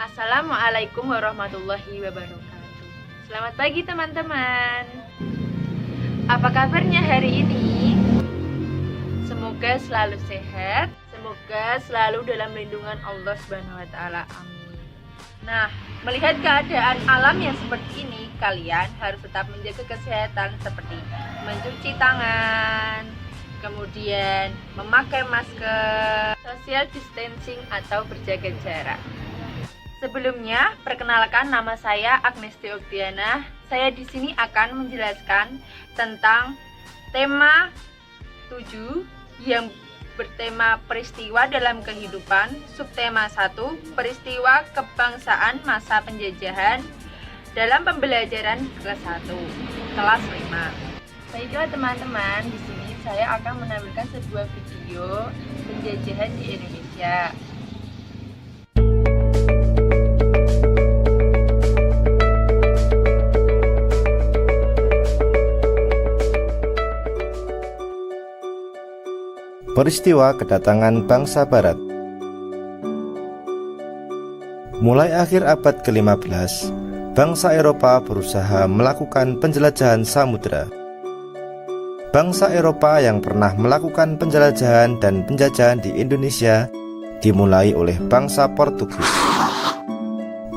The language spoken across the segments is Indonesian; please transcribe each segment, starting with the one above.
Assalamualaikum warahmatullahi wabarakatuh. Selamat pagi teman-teman. Apa kabarnya hari ini? Semoga selalu sehat, semoga selalu dalam lindungan Allah Subhanahu wa taala. Amin. Nah, melihat keadaan alam yang seperti ini, kalian harus tetap menjaga kesehatan seperti mencuci tangan, kemudian memakai masker, social distancing atau berjaga jarak. Sebelumnya, perkenalkan nama saya Agnesti Oktiana. Saya di sini akan menjelaskan tentang tema 7 yang bertema peristiwa dalam kehidupan, subtema 1, peristiwa kebangsaan masa penjajahan dalam pembelajaran kelas 1, kelas 5. Baiklah teman-teman, di sini saya akan menampilkan sebuah video penjajahan di Indonesia. Peristiwa kedatangan bangsa Barat. Mulai akhir abad ke-15, bangsa Eropa berusaha melakukan penjelajahan samudera. Bangsa Eropa yang pernah melakukan penjelajahan dan penjajahan di Indonesia dimulai oleh bangsa Portugis.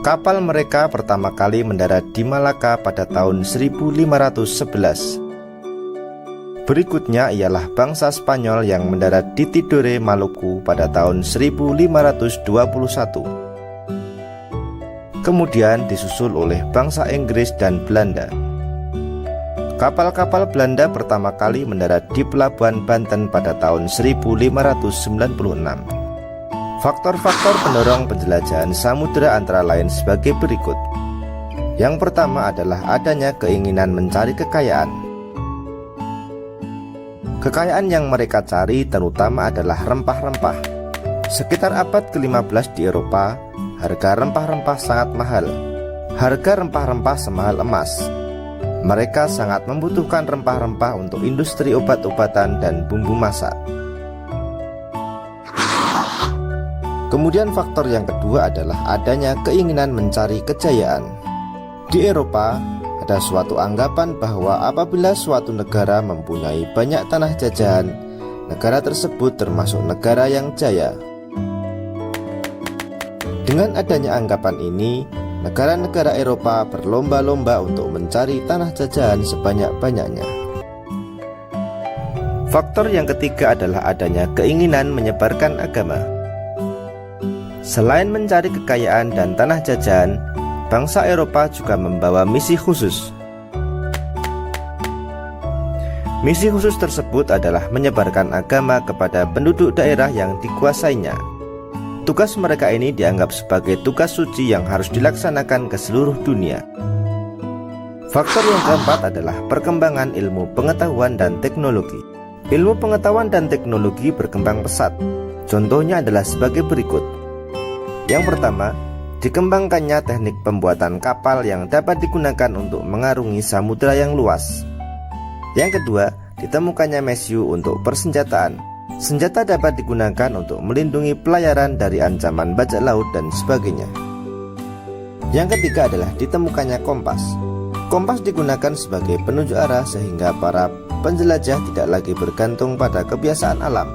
Kapal mereka pertama kali mendarat di Malaka pada tahun 1511. Berikutnya ialah bangsa Spanyol yang mendarat di Tidore, Maluku pada tahun 1521. Kemudian disusul oleh bangsa Inggris dan Belanda. Kapal-kapal Belanda pertama kali mendarat di Pelabuhan Banten pada tahun 1596. Faktor-faktor pendorong penjelajahan samudera antara lain sebagai berikut. Yang pertama adalah adanya keinginan mencari kekayaan. Kekayaan yang mereka cari terutama adalah rempah-rempah. Sekitar abad ke-15 di Eropa, harga rempah-rempah sangat mahal. Harga rempah-rempah semahal emas. Mereka sangat membutuhkan rempah-rempah untuk industri obat-obatan dan bumbu masak. Kemudian faktor yang kedua adalah adanya keinginan mencari kejayaan. Di Eropa, ada suatu anggapan bahwa apabila suatu negara mempunyai banyak tanah jajahan, negara tersebut termasuk negara yang jaya. Dengan adanya anggapan ini, negara-negara Eropa berlomba-lomba untuk mencari tanah jajahan sebanyak-banyaknya. Faktor yang ketiga adalah adanya keinginan menyebarkan agama. Selain mencari kekayaan dan tanah jajahan, bangsa Eropa juga membawa misi khusus. Misi khusus tersebut adalah menyebarkan agama kepada penduduk daerah yang dikuasainya. Tugas mereka ini dianggap sebagai tugas suci yang harus dilaksanakan ke seluruh dunia. Faktor yang keempat adalah perkembangan ilmu pengetahuan dan teknologi. Ilmu pengetahuan dan teknologi berkembang pesat. Contohnya adalah sebagai berikut. Yang pertama, dikembangkannya teknik pembuatan kapal yang dapat digunakan untuk mengarungi samudera yang luas. Yang kedua, ditemukannya mesiu untuk persenjataan. Senjata dapat digunakan untuk melindungi pelayaran dari ancaman bajak laut dan sebagainya. Yang ketiga adalah ditemukannya kompas. Kompas digunakan sebagai penunjuk arah sehingga para penjelajah tidak lagi bergantung pada kebiasaan alam.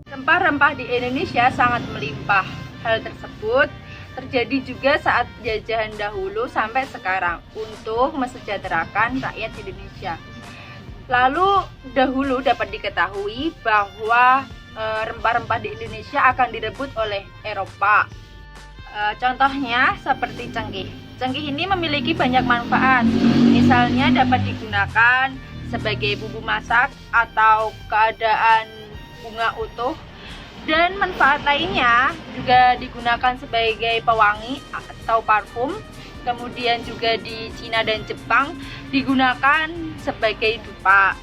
Rempah-rempah di Indonesia sangat melimpah. Hal tersebut terjadi juga saat penjajahan dahulu sampai sekarang untuk mesejahterakan rakyat Indonesia. Lalu dahulu dapat diketahui bahwa rempah-rempah di Indonesia akan direbut oleh Eropa. Contohnya seperti cengkeh. Cengkeh ini memiliki banyak manfaat. Misalnya dapat digunakan sebagai bumbu masak atau keadaan bunga utuh. Dan manfaat lainnya juga digunakan sebagai pewangi atau parfum. Kemudian juga di Cina dan Jepang digunakan sebagai dupa.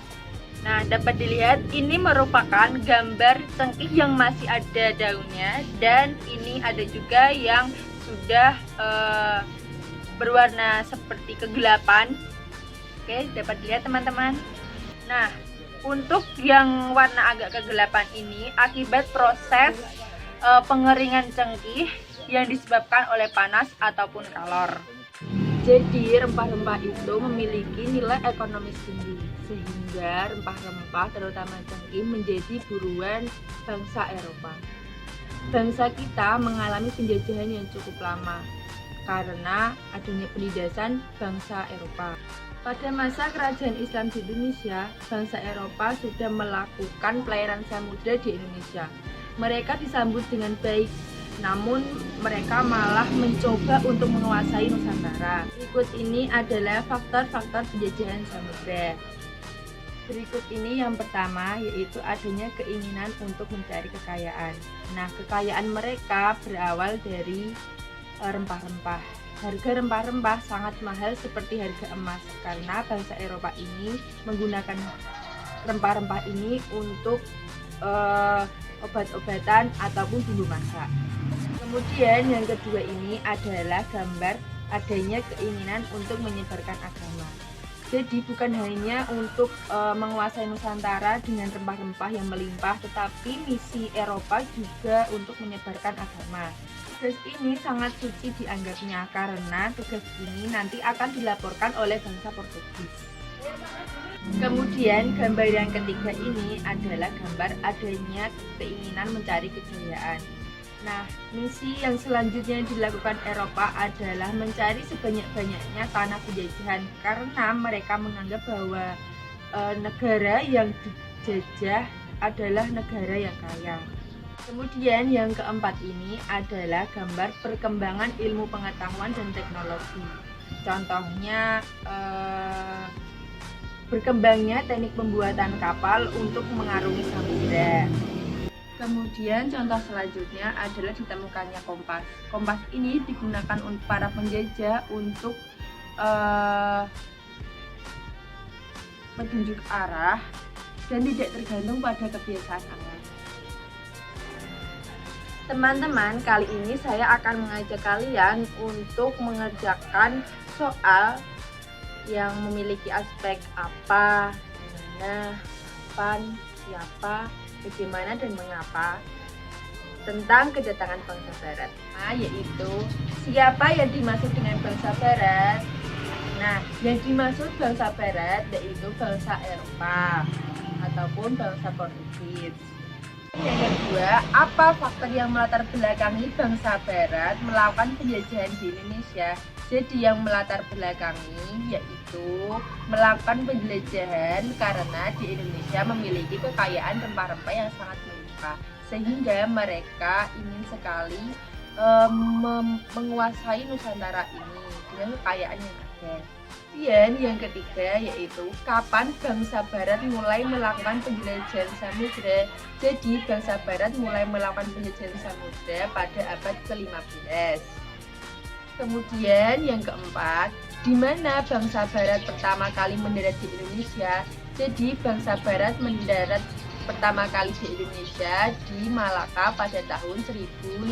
Nah, dapat dilihat ini merupakan gambar cengkeh yang masih ada daunnya, dan ini ada juga yang sudah berwarna seperti kegelapan. Oke, dapat dilihat teman-teman. Nah, untuk yang warna agak kegelapan ini akibat proses pengeringan cengkih yang disebabkan oleh panas ataupun kalor. Jadi rempah-rempah itu memiliki nilai ekonomis tinggi, sehingga rempah-rempah terutama cengkih menjadi buruan bangsa Eropa. Bangsa kita mengalami penjajahan yang cukup lama karena adanya penindasan bangsa Eropa. Pada masa kerajaan Islam di Indonesia, bangsa Eropa sudah melakukan pelayaran samudra di Indonesia. Mereka disambut dengan baik, namun mereka malah mencoba untuk menguasai Nusantara. Berikut ini adalah faktor-faktor penjajahan samudra. Berikut ini yang pertama, yaitu adanya keinginan untuk mencari kekayaan. Nah, kekayaan mereka berawal dari rempah-rempah. Harga rempah-rempah sangat mahal seperti harga emas karena bangsa Eropa ini menggunakan rempah-rempah ini untuk obat-obatan ataupun bumbu masak. Kemudian yang kedua ini adalah gambar adanya keinginan untuk menyebarkan agama. Jadi bukan hanya untuk menguasai Nusantara dengan rempah-rempah yang melimpah, tetapi misi Eropa juga untuk menyebarkan agama. Tugas ini sangat suci dianggapnya karena tugas ini nanti akan dilaporkan oleh bangsa Portugis. Kemudian gambar yang ketiga ini adalah gambar adanya keinginan mencari kejayaan. Nah, misi yang selanjutnya dilakukan Eropa adalah mencari sebanyak-banyaknya tanah penjajahan karena mereka menganggap bahwa negara yang dijajah adalah negara yang kaya. Kemudian yang keempat ini adalah gambar perkembangan ilmu pengetahuan dan teknologi. Contohnya berkembangnya teknik pembuatan kapal untuk mengarungi samudera. Kemudian contoh selanjutnya adalah ditemukannya kompas. Kompas ini digunakan untuk para penjajah untuk petunjuk arah dan tidak tergantung pada kebiasaan alam. Teman-teman, kali ini saya akan mengajak kalian untuk mengerjakan soal yang memiliki aspek apa, mana, kapan, siapa, bagaimana dan mengapa tentang kedatangan bangsa Barat. Nah, yaitu siapa yang dimaksud dengan bangsa Barat? Nah, yang dimaksud bangsa Barat yaitu bangsa Eropa ataupun bangsa Portugis. Yang kedua, apa faktor yang melatar belakangi bangsa Barat melakukan penjajahan di Indonesia? Jadi yang melatar belakangi yaitu melakukan penjelajahan karena di Indonesia memiliki kekayaan rempah-rempah yang sangat melimpah, sehingga mereka ingin sekali menguasai Nusantara ini dengan kekayaan yang ada. Kemudian yang ketiga yaitu kapan bangsa Barat mulai melakukan penjelajahan samudra. Jadi bangsa Barat mulai melakukan penjelajahan samudra pada abad ke-15. Kemudian yang keempat, di mana bangsa Barat pertama kali mendarat di Indonesia? Jadi bangsa Barat mendarat pertama kali di Indonesia di Malaka pada tahun 1511.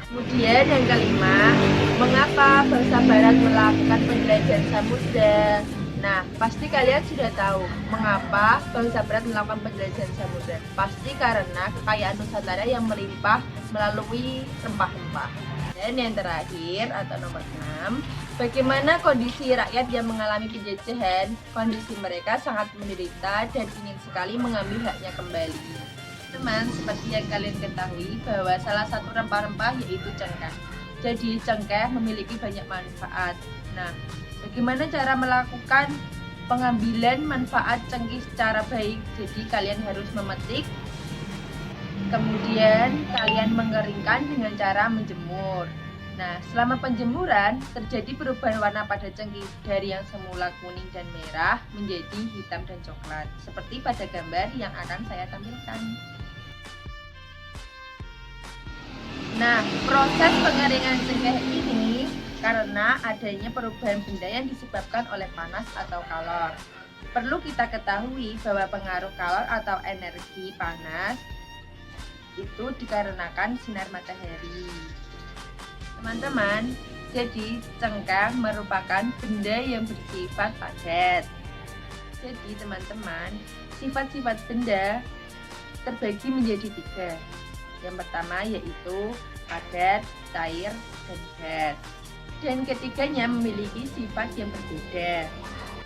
Kemudian yang kelima, mengapa bangsa Barat melakukan penjelajahan samudra? Nah, pasti kalian sudah tahu mengapa bangsa Barat melakukan penjelajahan samudra. Pasti karena kekayaan Nusantara yang melimpah melalui rempah-rempah. Dan yang terakhir atau nomor 6, bagaimana kondisi rakyat yang mengalami penjajahan? Kondisi mereka sangat menderita dan ingin sekali mengambil haknya kembali. Teman, seperti yang kalian ketahui bahwa salah satu rempah-rempah yaitu cengkeh. Jadi cengkeh memiliki banyak manfaat. Nah, bagaimana cara melakukan pengambilan manfaat cengkeh secara baik? Jadi kalian harus memetik, kemudian kalian mengeringkan dengan cara menjemur. Nah, selama penjemuran terjadi perubahan warna pada cengkeh dari yang semula kuning dan merah menjadi hitam dan coklat, seperti pada gambar yang akan saya tampilkan. Nah, proses pengeringan cengkeh ini karena adanya perubahan benda yang disebabkan oleh panas atau kalor. Perlu kita ketahui bahwa pengaruh kalor atau energi panas itu dikarenakan sinar matahari. Teman-teman, Jadi, cengkeh merupakan benda yang bersifat padat. Jadi, teman-teman, sifat-sifat benda terbagi menjadi 3. Yang pertama yaitu padat, cair, dan gas. Dan ketiganya memiliki sifat yang berbeda.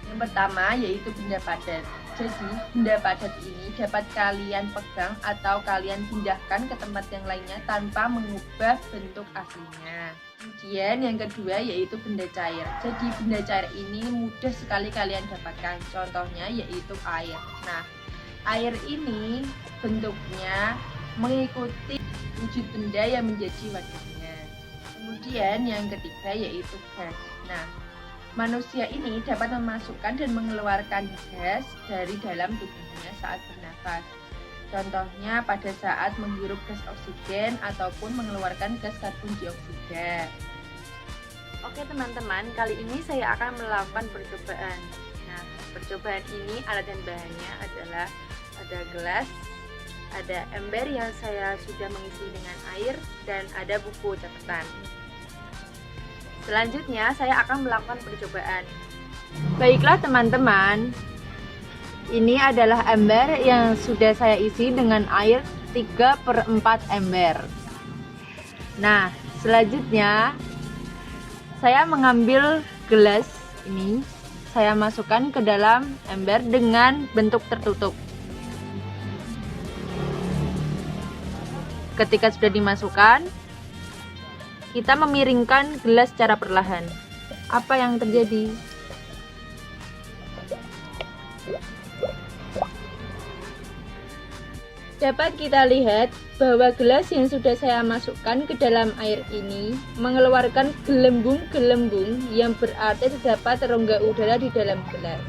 Yang pertama yaitu benda padat. Jadi, benda padat ini dapat kalian pegang atau kalian pindahkan ke tempat yang lainnya tanpa mengubah bentuk aslinya. Kemudian yang kedua yaitu benda cair. Jadi, benda cair ini mudah sekali kalian dapatkan. Contohnya yaitu air. Nah, air ini bentuknya mengikuti wujud benda yang menjadi wadahnya. Kemudian yang ketiga yaitu gas. Nah, manusia ini dapat memasukkan dan mengeluarkan gas dari dalam tubuhnya saat bernafas. Contohnya pada saat menghirup gas oksigen ataupun mengeluarkan gas karbon dioksida. Oke teman-teman, kali ini saya akan melakukan percobaan. Nah, percobaan ini alat dan bahannya adalah ada gelas, ada ember yang saya sudah mengisi dengan air, dan ada buku catatan. Selanjutnya saya akan melakukan percobaan. Baiklah teman-teman, ini adalah ember yang sudah saya isi dengan air 3/4 ember. Nah, selanjutnya saya mengambil gelas ini, saya masukkan ke dalam ember dengan bentuk tertutup. Ketika sudah dimasukkan, kita memiringkan gelas secara perlahan. Apa yang terjadi? Dapat kita lihat bahwa gelas yang sudah saya masukkan ke dalam air ini mengeluarkan gelembung-gelembung yang berarti terdapat rongga udara di dalam gelas.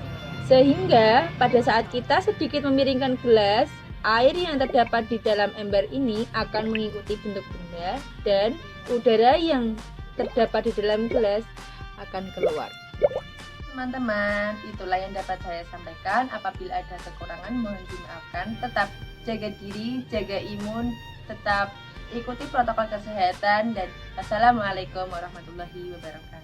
Sehingga pada saat kita sedikit memiringkan gelas, air yang terdapat di dalam ember ini akan mengikuti bentuk benda dan udara yang terdapat di dalam gelas akan keluar. Teman-teman, itulah yang dapat saya sampaikan. Apabila ada kekurangan mohon dimaafkan. Tetap jaga diri, jaga imun, tetap ikuti protokol kesehatan, dan wassalamualaikum warahmatullahi wabarakatuh.